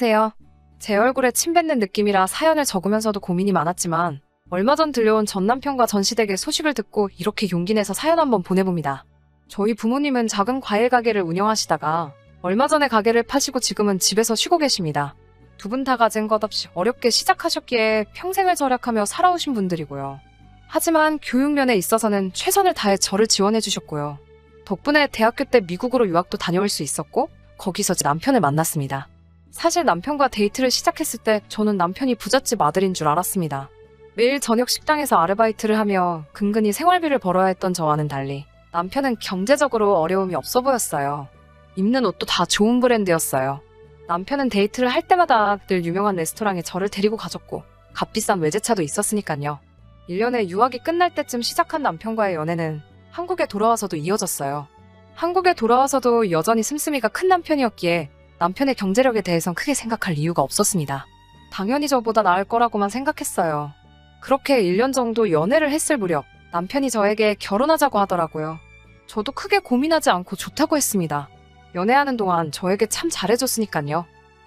안녕하세요. 제 얼굴에 침 뱉는 느낌이라 사연을 적으면서도 고민이 많았지만 얼마 전 들려온 전 남편과 전 시댁의 소식을 듣고 이렇게 용기 내서 사연 한번 보내봅니다. 저희 부모님은 작은 과일 가게를 운영하시다가 얼마 전에 가게를 파시고 지금은 집에서 쉬고 계십니다. 두 분 다 가진 것 없이 어렵게 시작하셨기에 평생을 절약하며 살아오신 분들이고요. 하지만 교육면에 있어서는 최선을 다해 저를 지원해 주셨고요. 덕분에 대학교 때 미국으로 유학도 다녀올 수 있었고 거기서 제 남편을 만났습니다. 사실 남편과 데이트를 시작했을 때 저는 남편이 부잣집 아들인 줄 알았습니다. 매일 저녁 식당에서 아르바이트를 하며 근근히 생활비를 벌어야 했던 저와는 달리 남편은 경제적으로 어려움이 없어 보였어요. 입는 옷도 다 좋은 브랜드였어요. 남편은 데이트를 할 때마다 늘 유명한 레스토랑에 저를 데리고 가줬고 값비싼 외제차도 있었으니까요. 1년에 유학이 끝날 때쯤 시작한 남편과의 연애는 한국에 돌아와서도 이어졌어요. 한국에 돌아와서도 여전히 씀씀이가 큰 남편이었기에 남편의 경제력에 대해선 크게 생각할 이유가 없었습니다. 당연히 저보다 나을 거라고만 생각했어요. 그렇게 1년 정도 연애를 했을 무렵 남편이 저에게 결혼하자고 하더라고요. 저도 크게 고민하지 않고 좋다고 했습니다. 연애하는 동안 저에게 참 잘해줬으니까요.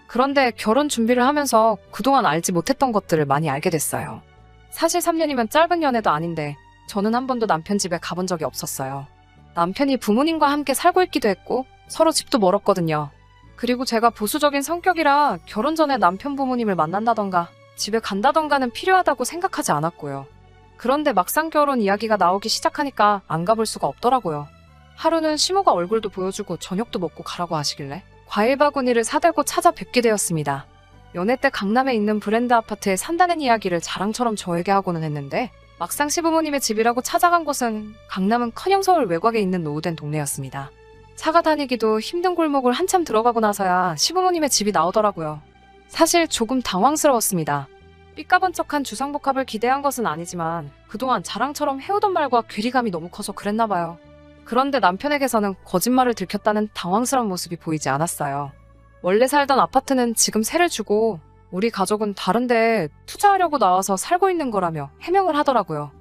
그런데 결혼 준비를 하면서 그동안 알지 못했던 것들을 많이 알게 됐어요. 사실 3년이면 짧은 연애도 아닌데 저는 한 번도 남편 집에 가본 적이 없었어요. 남편이 부모님과 함께 살고 있기도 했고 서로 집도 멀었거든요. 그리고 제가 보수적인 성격이라 결혼 전에 남편 부모님을 만난다던가 집에 간다던가는 필요하다고 생각하지 않았고요. 그런데 막상 결혼 이야기가 나오기 시작하니까 안 가볼 수가 없더라고요. 하루는 시모가 얼굴도 보여주고 저녁도 먹고 가라고 하시길래 과일 바구니를 사들고 찾아뵙게 되었습니다. 연애 때 강남에 있는 브랜드 아파트에 산다는 이야기를 자랑처럼 저에게 하고는 했는데 막상 시부모님의 집이라고 찾아간 곳은 강남은커녕 서울 외곽에 있는 노후된 동네였습니다. 차가 다니기도 힘든 골목을 한참 들어가고 나서야 시부모님의 집이 나오더라고요. 사실 조금 당황스러웠습니다. 삐까번쩍한 주상복합을 기대한 것은 아니지만 그동안 자랑처럼 해오던 말과 괴리감이 너무 커서 그랬나 봐요. 그런데 남편에게서는 거짓말을 들켰다는 당황스러운 모습이 보이지 않았어요. 원래 살던 아파트는 지금 세를 주고 우리 가족은 다른 데에 투자하려고 나와서 살고 있는 거라며 해명을 하더라고요.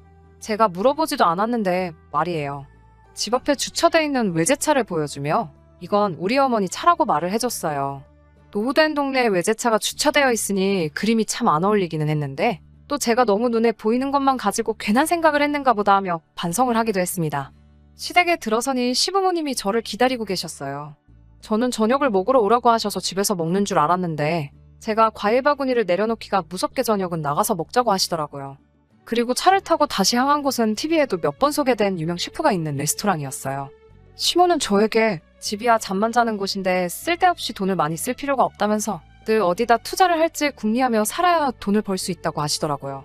제가 물어보지도 않았는데 말이에요. 집 앞에 주차돼 있는 외제차를 보여주며 이건 우리 어머니 차라고 말을 해줬어요. 노후된 동네에 외제차가 주차되어 있으니 그림이 참 안 어울리기는 했는데 또 제가 너무 눈에 보이는 것만 가지고 괜한 생각을 했는가 보다 하며 반성을 하기도 했습니다. 시댁에 들어서니 시부모님이 저를 기다리고 계셨어요. 저는 저녁을 먹으러 오라고 하셔서 집에서 먹는 줄 알았는데 제가 과일 바구니를 내려놓기가 무섭게 저녁은 나가서 먹자고 하시더라고요. 그리고 차를 타고 다시 향한 곳은 TV에도 몇 번 소개된 유명 셰프가 있는 레스토랑이었어요. 시모는 저에게 집이야 잠만 자는 곳인데 쓸데없이 돈을 많이 쓸 필요가 없다면서 늘 어디다 투자를 할지 궁리하며 살아야 돈을 벌 수 있다고 하시더라고요.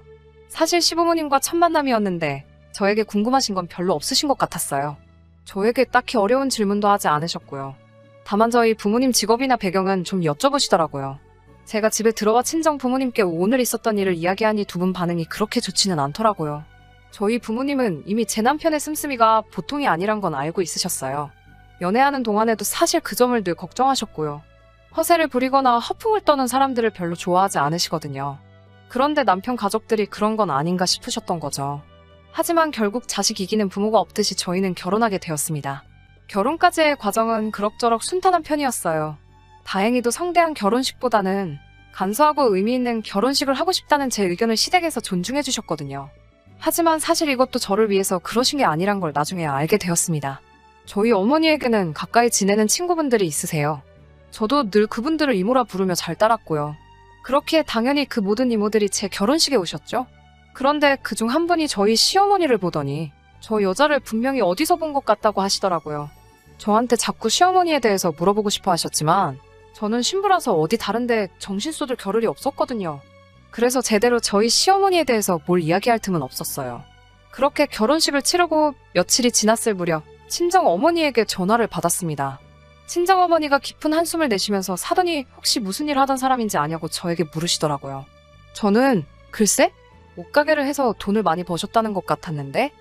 사실 시부모님과 첫 만남이었는데 저에게 궁금하신 건 별로 없으신 것 같았어요. 저에게 딱히 어려운 질문도 하지 않으셨고요. 다만 저희 부모님 직업이나 배경은 좀 여쭤보시더라고요. 제가 집에 들어와 친정 부모님께 오늘 있었던 일을 이야기하니 두 분 반응이 그렇게 좋지는 않더라고요. 저희 부모님은 이미 제 남편의 씀씀이가 보통이 아니란 건 알고 있으셨어요. 연애하는 동안에도 사실 그 점을 늘 걱정하셨고요. 허세를 부리거나 허풍을 떠는 사람들을 별로 좋아하지 않으시거든요. 그런데 남편 가족들이 그런 건 아닌가 싶으셨던 거죠. 하지만 결국 자식 이기는 부모가 없듯이 저희는 결혼하게 되었습니다. 결혼까지의 과정은 그럭저럭 순탄한 편이었어요. 다행히도 성대한 결혼식보다는 간소하고 의미 있는 결혼식을 하고 싶다는 제 의견을 시댁에서 존중해 주셨거든요. 하지만 사실 이것도 저를 위해서 그러신 게 아니란 걸 나중에 알게 되었습니다. 저희 어머니에게는 가까이 지내는 친구분들이 있으세요. 저도 늘 그분들을 이모라 부르며 잘 따랐고요. 그렇기에 당연히 그 모든 이모들이 제 결혼식에 오셨죠. 그런데 그중 한 분이 저희 시어머니를 보더니 저 여자를 분명히 어디서 본 것 같다고 하시더라고요. 저한테 자꾸 시어머니에 대해서 물어보고 싶어 하셨지만 저는 신부라서 어디 다른데 정신 쏟을 겨를이 없었거든요. 그래서 제대로 저희 시어머니에 대해서 뭘 이야기할 틈은 없었어요. 그렇게 결혼식을 치르고 며칠이 지났을 무렵 친정 어머니에게 전화를 받았습니다. 친정 어머니가 깊은 한숨을 내쉬면서 사돈이 혹시 무슨 일 하던 사람인지 아냐고 저에게 물으시더라고요. 저는 글쎄? 옷가게를 해서 돈을 많이 버셨다는 것 같았는데?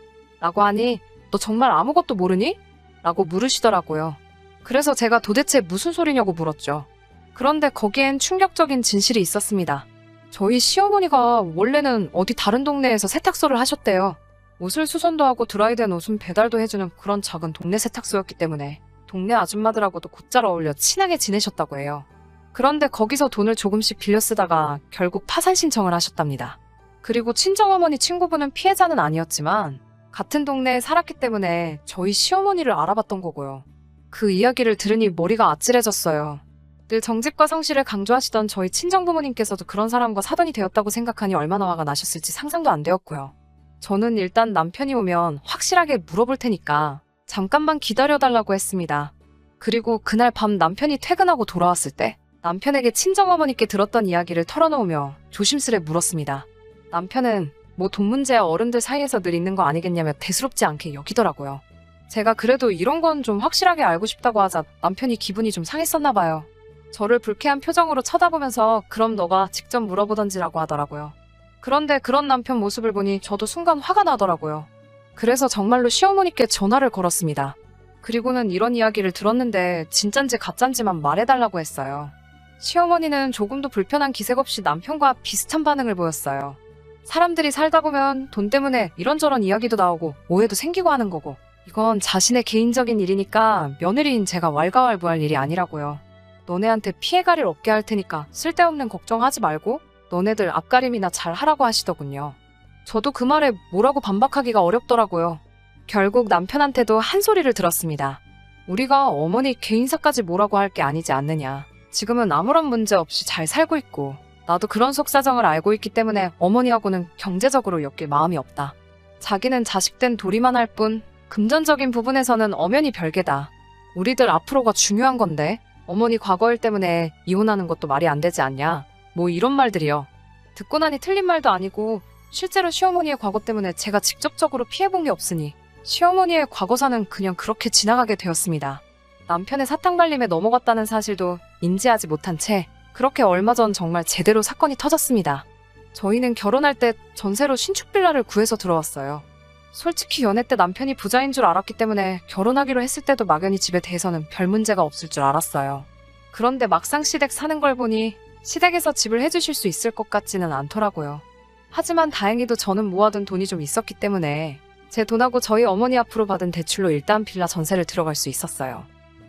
라고 하니 너 정말 아무것도 모르니? 라고 물으시더라고요. 그래서 제가 도대체 무슨 소리냐고 물었죠. 그런데 거기엔 충격적인 진실이 있었습니다. 저희 시어머니가 원래는 어디 다른 동네에서 세탁소를 하셨대요. 옷을 수선도 하고 드라이된 옷은 배달도 해주는 그런 작은 동네 세탁소였기 때문에 동네 아줌마들하고도 곧잘 어울려 친하게 지내셨다고 해요. 그런데 거기서 돈을 조금씩 빌려 쓰다가 결국 파산 신청을 하셨답니다. 그리고 친정어머니 친구분은 피해자는 아니었지만 같은 동네에 살았기 때문에 저희 시어머니를 알아봤던 거고요. 그 이야기를 들으니 머리가 아찔해졌어요. 늘 정직과 성실을 강조하시던 저희 친정부모님께서도 그런 사람과 사돈이 되었다고 생각하니 얼마나 화가 나셨을지 상상도 안 되었고요. 저는 일단 남편이 오면 확실하게 물어볼 테니까 잠깐만 기다려달라고 했습니다. 그리고 그날 밤 남편이 퇴근하고 돌아왔을 때 남편에게 친정어머니께 들었던 이야기를 털어놓으며 조심스레 물었습니다. 남편은 뭐 돈 문제야 어른들 사이에서 늘 있는 거 아니겠냐며 대수롭지 않게 여기더라고요. 제가 그래도 이런 건 좀 확실하게 알고 싶다고 하자 남편이 기분이 좀 상했었나 봐요. 저를 불쾌한 표정으로 쳐다보면서 그럼 너가 직접 물어보던지라고 하더라고요. 그런데 그런 남편 모습을 보니 저도 순간 화가 나더라고요. 그래서 정말로 시어머니께 전화를 걸었습니다. 그리고는 이런 이야기를 들었는데 진짠지 가짠지만 말해달라고 했어요. 시어머니는 조금도 불편한 기색 없이 남편과 비슷한 반응을 보였어요. 사람들이 살다 보면 돈 때문에 이런저런 이야기도 나오고 오해도 생기고 하는 거고 이건 자신의 개인적인 일이니까 며느리인 제가 왈가왈부할 일이 아니라고요. 너네한테 피해갈 일 없게 할 테니까 쓸데없는 걱정하지 말고 너네들 앞가림이나 잘 하라고 하시더군요. 저도 그 말에 뭐라고 반박하기가 어렵더라고요. 결국 남편한테도 한 소리를 들었습니다. 우리가 어머니 개인사까지 뭐라고 할 게 아니지 않느냐. 지금은 아무런 문제 없이 잘 살고 있고 나도 그런 속사정을 알고 있기 때문에 어머니하고는 경제적으로 엮일 마음이 없다. 자기는 자식된 도리만 할 뿐 금전적인 부분에서는 엄연히 별개다. 우리들 앞으로가 중요한 건데 어머니 과거 일 때문에 이혼하는 것도 말이 안 되지 않냐. 뭐 이런 말들이요. 듣고 나니 틀린 말도 아니고 실제로 시어머니의 과거 때문에 제가 직접적으로 피해본 게 없으니 시어머니의 과거사는 그냥 그렇게 지나가게 되었습니다. 남편의 사탕 발림에 넘어갔다는 사실도 인지하지 못한 채 그렇게 얼마 전 정말 제대로 사건이 터졌습니다. 저희는 결혼할 때 전세로 신축 빌라를 구해서 들어왔어요. 솔직히 연애 때 남편이 부자인 줄 알았기 때문에 결혼하기로 했을 때도 막연히 집에 대해서는 별 문제가 없을 줄 알았어요. 그런데 막상 시댁 사는 걸 보니 시댁에서 집을 해주실 수 있을 것 같지는 않더라고요. 하지만 다행히도 저는 모아둔 돈이 좀 있었기 때문에 제 돈하고 저희 어머니 앞으로 받은 대출로 일단 빌라 전세를 들어갈 수 있었어요.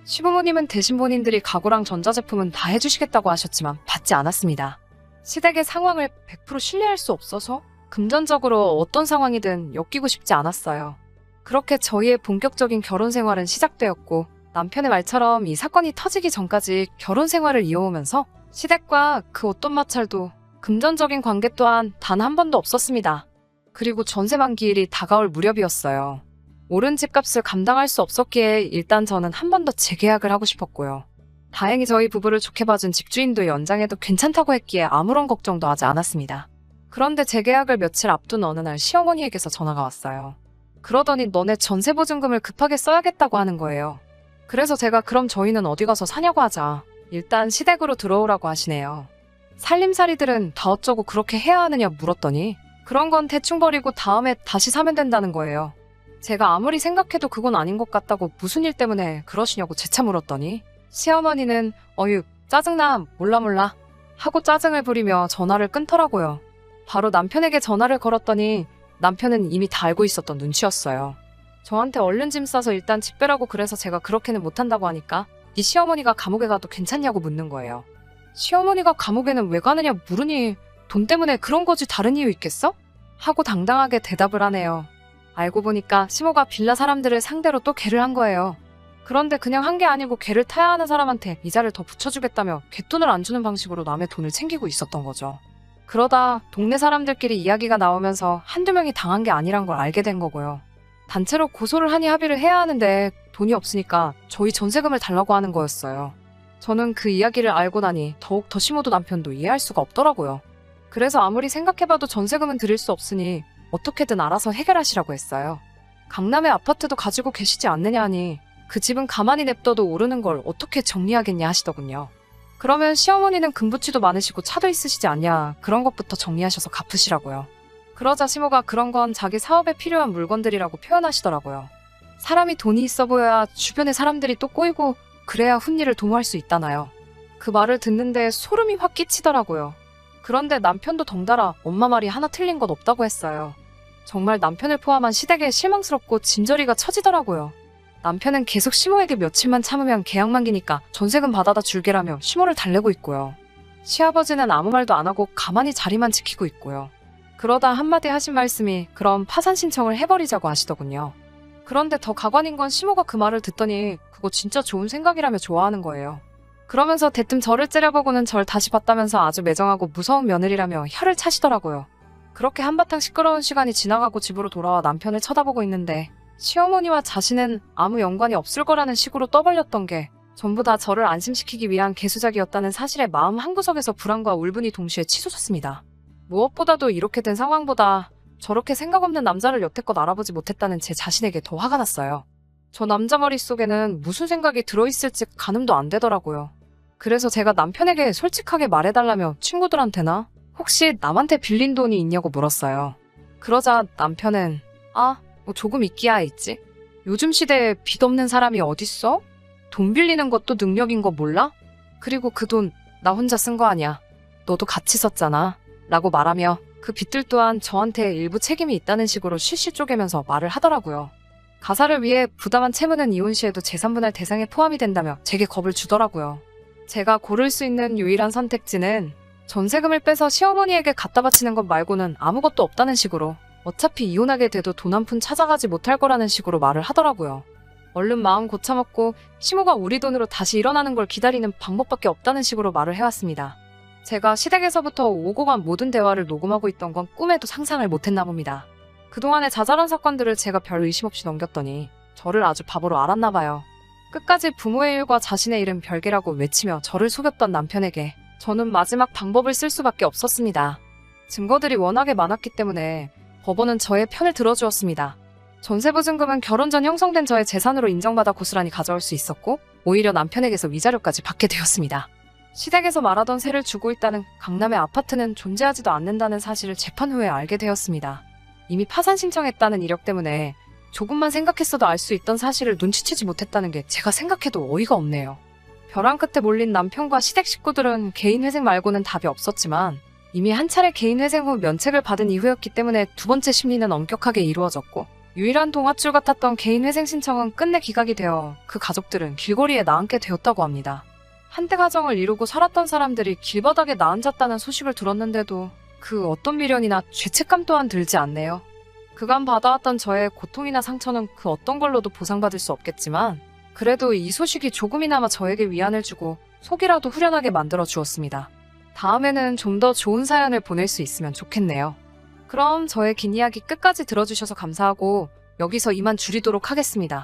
시부모님은 대신 본인들이 가구랑 전자제품은 다 해주시겠다고 하셨지만 받지 않았습니다. 시댁의 상황을 100% 신뢰할 수 없어서 금전적으로 어떤 상황이든 엮이고 싶지 않았어요. 그렇게 저희의 본격적인 결혼 생활은 시작되었고 남편의 말처럼 이 사건이 터지기 전까지 결혼 생활을 이어오면서 시댁과 그 어떤 마찰도 금전적인 관계 또한 단 한 번도 없었습니다. 그리고 전세 만기일이 다가올 무렵이었어요. 오른 집값을 감당할 수 없었기에 일단 저는 한 번 더 재계약을 하고 싶었고요. 다행히 저희 부부를 좋게 봐준 집주인도 연장해도 괜찮다고 했기에 아무런 걱정도 하지 않았습니다. 그런데 재계약을 며칠 앞둔 어느 날 시어머니에게서 전화가 왔어요. 그러더니 너네 전세보증금을 급하게 써야겠다고 하는 거예요. 그래서 제가 그럼 저희는 어디 가서 사냐고 하자. 일단 시댁으로 들어오라고 하시네요. 살림살이들은 다 어쩌고 그렇게 해야 하느냐 물었더니 그런 건 대충 버리고 다음에 다시 사면 된다는 거예요. 제가 아무리 생각해도 그건 아닌 것 같다고 무슨 일 때문에 그러시냐고 재차 물었더니 시어머니는 어휴 짜증나 몰라 하고 짜증을 부리며 전화를 끊더라고요. 바로 남편에게 전화를 걸었더니 남편은 이미 다 알고 있었던 눈치였어요. 저한테 얼른 짐 싸서 일단 집 빼라고 그래서 제가 그렇게는 못한다고 하니까 네 시어머니가 감옥에 가도 괜찮냐고 묻는 거예요. 시어머니가 감옥에는 왜 가느냐 물으니 돈 때문에 그런 거지 다른 이유 있겠어? 하고 당당하게 대답을 하네요. 알고 보니까 시모가 빌라 사람들을 상대로 또 개를 한 거예요. 그런데 그냥 한 게 아니고 개를 타야 하는 사람한테 이자를 더 붙여주겠다며 갯돈을 안 주는 방식으로 남의 돈을 챙기고 있었던 거죠. 그러다 동네 사람들끼리 이야기가 나오면서 한두 명이 당한 게 아니란 걸 알게 된 거고요. 단체로 고소를 하니 합의를 해야 하는데 돈이 없으니까 저희 전세금을 달라고 하는 거였어요. 저는 그 이야기를 알고 나니 더욱 더 시모도 남편도 이해할 수가 없더라고요. 그래서 아무리 생각해봐도 전세금은 드릴 수 없으니 어떻게든 알아서 해결하시라고 했어요. 강남에 아파트도 가지고 계시지 않느냐 하니 그 집은 가만히 냅둬도 오르는 걸 어떻게 정리하겠냐 하시더군요. 그러면 시어머니는 금부치도 많으시고 차도 있으시지 않냐 그런 것부터 정리하셔서 갚으시라고요. 그러자 시모가 그런 건 자기 사업에 필요한 물건들이라고 표현하시더라고요. 사람이 돈이 있어 보여야 주변의 사람들이 또 꼬이고 그래야 훈일을 도모할 수 있다나요. 그 말을 듣는데 소름이 확 끼치더라고요. 그런데 남편도 덩달아 엄마 말이 하나 틀린 것 없다고 했어요. 정말 남편을 포함한 시댁에 실망스럽고 진저리가 처지더라고요. 남편은 계속 시모에게 며칠만 참으면 계약 만기니까 전세금 받아다 줄게라며 시모를 달래고 있고요. 시아버지는 아무 말도 안 하고 가만히 자리만 지키고 있고요. 그러다 한마디 하신 말씀이 그럼 파산 신청을 해버리자고 하시더군요. 그런데 더 가관인 건 시모가 그 말을 듣더니 그거 진짜 좋은 생각이라며 좋아하는 거예요. 그러면서 대뜸 저를 째려보고는 절 다시 봤다면서 아주 매정하고 무서운 며느리라며 혀를 차시더라고요. 그렇게 한바탕 시끄러운 시간이 지나가고 집으로 돌아와 남편을 쳐다보고 있는데 시어머니와 자신은 아무 연관이 없을 거라는 식으로 떠벌렸던 게 전부 다 저를 안심시키기 위한 개수작이었다는 사실에 마음 한구석에서 불안과 울분이 동시에 치솟았습니다. 무엇보다도 이렇게 된 상황보다 저렇게 생각 없는 남자를 여태껏 알아보지 못했다는 제 자신에게 더 화가 났어요. 저 남자 머릿속에는 무슨 생각이 들어있을지 가늠도 안 되더라고요. 그래서 제가 남편에게 솔직하게 말해달라며 친구들한테나 혹시 남한테 빌린 돈이 있냐고 물었어요. 그러자 남편은 뭐 조금 있기야 있지. 요즘 시대에 빚 없는 사람이 어딨어? 돈 빌리는 것도 능력인 거 몰라? 그리고 그 돈 나 혼자 쓴 거 아니야. 너도 같이 썼잖아. 라고 말하며 그 빚들 또한 저한테 일부 책임이 있다는 식으로 실실 쪼개면서 말을 하더라고요. 가사를 위해 부당한 채무는 이혼 시에도 재산분할 대상에 포함이 된다며 제게 겁을 주더라고요. 제가 고를 수 있는 유일한 선택지는 전세금을 빼서 시어머니에게 갖다 바치는 것 말고는 아무것도 없다는 식으로 어차피 이혼하게 돼도 돈 한 푼 찾아가지 못할 거라는 식으로 말을 하더라고요. 얼른 마음 고쳐먹고 시모가 우리 돈으로 다시 일어나는 걸 기다리는 방법밖에 없다는 식으로 말을 해왔습니다. 제가 시댁에서부터 오고 간 모든 대화를 녹음하고 있던 건 꿈에도 상상을 못했나 봅니다. 그동안의 자잘한 사건들을 제가 별 의심 없이 넘겼더니 저를 아주 바보로 알았나 봐요. 끝까지 부모의 일과 자신의 일은 별개라고 외치며 저를 속였던 남편에게 저는 마지막 방법을 쓸 수밖에 없었습니다. 증거들이 워낙에 많았기 때문에 법원은 저의 편을 들어주었습니다. 전세보증금은 결혼 전 형성된 저의 재산으로 인정받아 고스란히 가져올 수 있었고 오히려 남편에게서 위자료까지 받게 되었습니다. 시댁에서 말하던 세를 주고 있다는 강남의 아파트는 존재하지도 않는다는 사실을 재판 후에 알게 되었습니다. 이미 파산 신청했다는 이력 때문에 조금만 생각했어도 알 수 있던 사실을 눈치채지 못했다는 게 제가 생각해도 어이가 없네요. 벼랑 끝에 몰린 남편과 시댁 식구들은 개인 회생 말고는 답이 없었지만 이미 한 차례 개인 회생 후 면책을 받은 이후였기 때문에 두 번째 심리는 엄격하게 이루어졌고 유일한 동아줄 같았던 개인 회생 신청은 끝내 기각이 되어 그 가족들은 길거리에 나앉게 되었다고 합니다. 한때 가정을 이루고 살았던 사람들이 길바닥에 나앉았다는 소식을 들었는데도 그 어떤 미련이나 죄책감 또한 들지 않네요. 그간 받아왔던 저의 고통이나 상처는 그 어떤 걸로도 보상받을 수 없겠지만 그래도 이 소식이 조금이나마 저에게 위안을 주고 속이라도 후련하게 만들어 주었습니다. 다음에는 좀 더 좋은 사연을 보낼 수 있으면 좋겠네요. 그럼 저의 긴 이야기 끝까지 들어주셔서 감사하고 여기서 이만 줄이도록 하겠습니다.